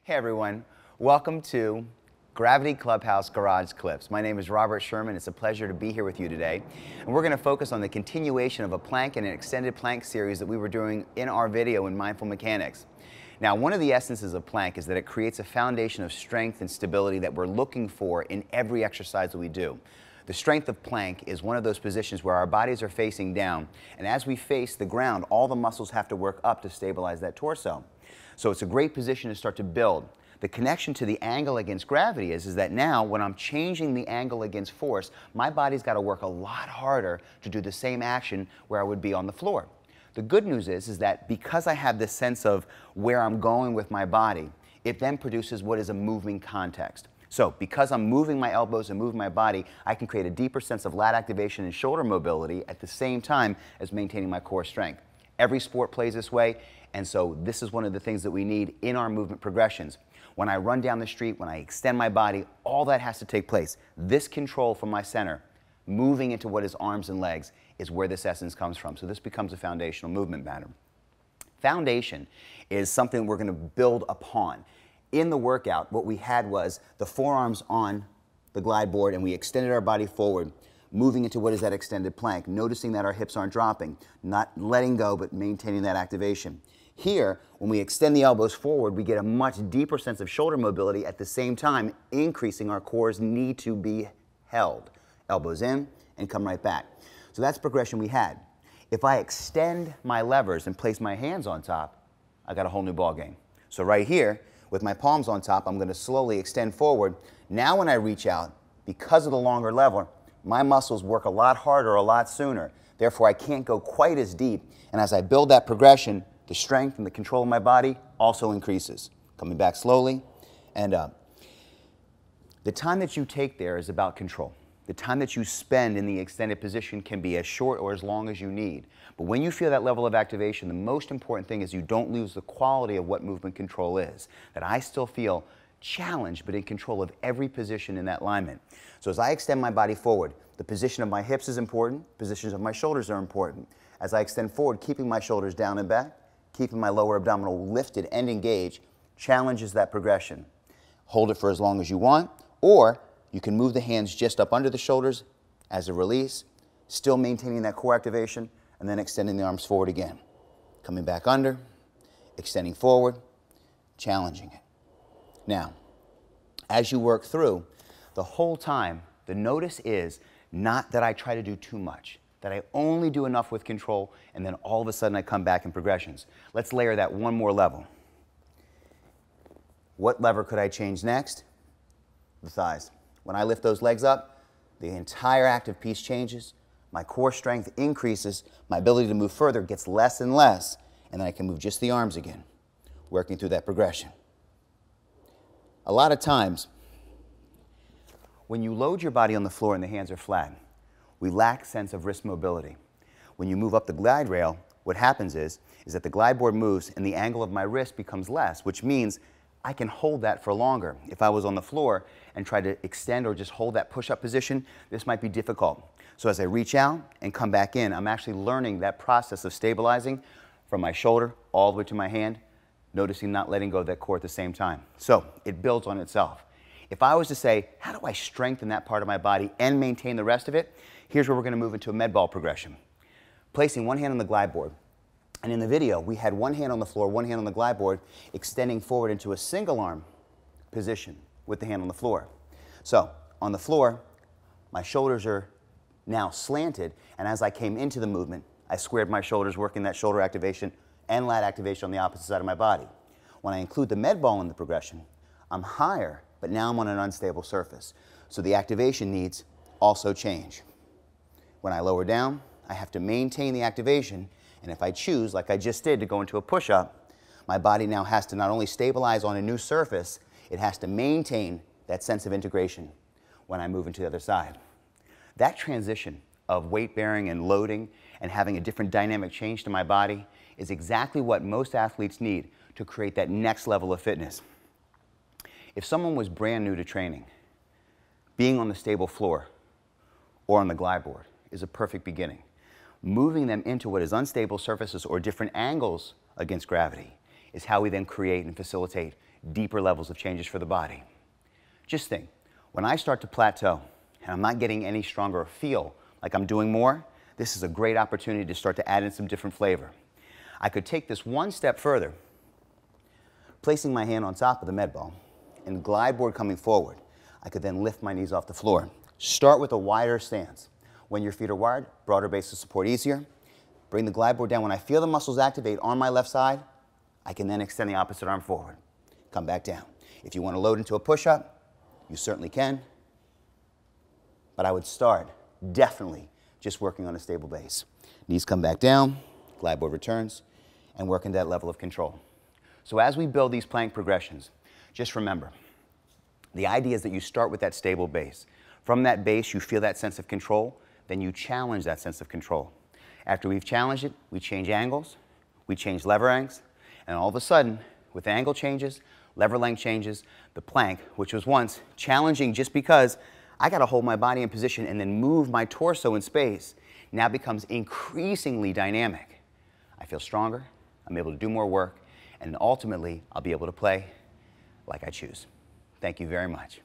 Hey everyone, welcome to Gravity Clubhouse Garage Clips. My name is Robert Sherman. It's a pleasure to be here with you today. And we're going to focus on the continuation of a plank and an extended plank series that we were doing in our video in Mindful Mechanics. Now, one of the essences of plank is that it creates a foundation of strength and stability that we're looking for in every exercise that we do. The strength of plank is one of those positions where our bodies are facing down, and as we face the ground, all the muscles have to work up to stabilize that torso. So it's a great position to start to build. The connection to the angle against gravity is that now when I'm changing the angle against force, my body's got to work a lot harder to do the same action where I would be on the floor. The good news is that because I have this sense of where I'm going with my body, it then produces what is a moving context. So because I'm moving my elbows and moving my body, I can create a deeper sense of lat activation and shoulder mobility at the same time as maintaining my core strength. Every sport plays this way, and so this is one of the things that we need in our movement progressions. When I run down the street, when I extend my body, all that has to take place. This control from my center, moving into what is arms and legs, is where this essence comes from. So this becomes a foundational movement pattern. Foundation is something we're going to build upon. In the workout, what we had was the forearms on the glide board, and we extended our body forward, moving into what is that extended plank, noticing that our hips aren't dropping, not letting go, but maintaining that activation. Here, when we extend the elbows forward, we get a much deeper sense of shoulder mobility at the same time, increasing our core's need to be held. Elbows in and come right back. So that's the progression we had. If I extend my levers and place my hands on top, I got a whole new ball game. So right here, with my palms on top, I'm going to slowly extend forward. Now when I reach out, because of the longer lever, my muscles work a lot harder, a lot sooner. Therefore, I can't go quite as deep. And as I build that progression, the strength and the control of my body also increases. Coming back slowly and up. The time that you take there is about control. The time that you spend in the extended position can be as short or as long as you need. But when you feel that level of activation, the most important thing is you don't lose the quality of what movement control is. That I still feel challenged, but in control of every position in that alignment. So as I extend my body forward, the position of my hips is important, positions of my shoulders are important. As I extend forward, keeping my shoulders down and back, keeping my lower abdominal lifted and engaged, challenges that progression. Hold it for as long as you want, or you can move the hands just up under the shoulders as a release, still maintaining that core activation, and then extending the arms forward again. Coming back under, extending forward, challenging it. Now, as you work through, the whole time, the notice is not that I try to do too much, that I only do enough with control, and then all of a sudden I come back in progressions. Let's layer that one more level. What lever could I change next? The thighs. When I lift those legs up, the entire active piece changes, my core strength increases, my ability to move further gets less and less, and then I can move just the arms again, working through that progression. A lot of times, when you load your body on the floor and the hands are flat, we lack sense of wrist mobility. When you move up the glide rail, what happens is that the glide board moves and the angle of my wrist becomes less, which means I can hold that for longer. If I was on the floor and tried to extend or just hold that push-up position, this might be difficult. So as I reach out and come back in, I'm actually learning that process of stabilizing from my shoulder all the way to my hand, noticing not letting go of that core at the same time. So it builds on itself. If I was to say, how do I strengthen that part of my body and maintain the rest of it? Here's where we're going to move into a med ball progression. Placing one hand on the glide board. And in the video, we had one hand on the floor, one hand on the glide board, extending forward into a single arm position with the hand on the floor. So on the floor, my shoulders are now slanted, and as I came into the movement, I squared my shoulders, working that shoulder activation and lat activation on the opposite side of my body. When I include the med ball in the progression, I'm higher, but now I'm on an unstable surface. So the activation needs also change. When I lower down, I have to maintain the activation, and if I choose, like I just did, to go into a push-up, my body now has to not only stabilize on a new surface, it has to maintain that sense of integration when I move into the other side. That transition of weight bearing and loading and having a different dynamic change to my body is exactly what most athletes need to create that next level of fitness. If someone was brand new to training, being on the stable floor or on the glide board is a perfect beginning. Moving them into what is unstable surfaces or different angles against gravity is how we then create and facilitate deeper levels of changes for the body. Just think, when I start to plateau and I'm not getting any stronger or feel like I'm doing more, this is a great opportunity to start to add in some different flavor. I could take this one step further, placing my hand on top of the med ball and glide board coming forward. I could then lift my knees off the floor. Start with a wider stance. When your feet are wide, broader base of support easier. Bring the glide board down. When I feel the muscles activate on my left side, I can then extend the opposite arm forward. Come back down. If you want to load into a push-up, you certainly can. But I would start, definitely, just working on a stable base. Knees come back down, glide board returns, and working that level of control. So as we build these plank progressions, just remember, the idea is that you start with that stable base. From that base, you feel that sense of control, then you challenge that sense of control. After we've challenged it, we change angles, we change lever lengths, and all of a sudden, with angle changes, lever length changes, the plank, which was once challenging just because I got to hold my body in position and then move my torso in space, now becomes increasingly dynamic. I feel stronger, I'm able to do more work, and ultimately, I'll be able to play like I choose. Thank you very much.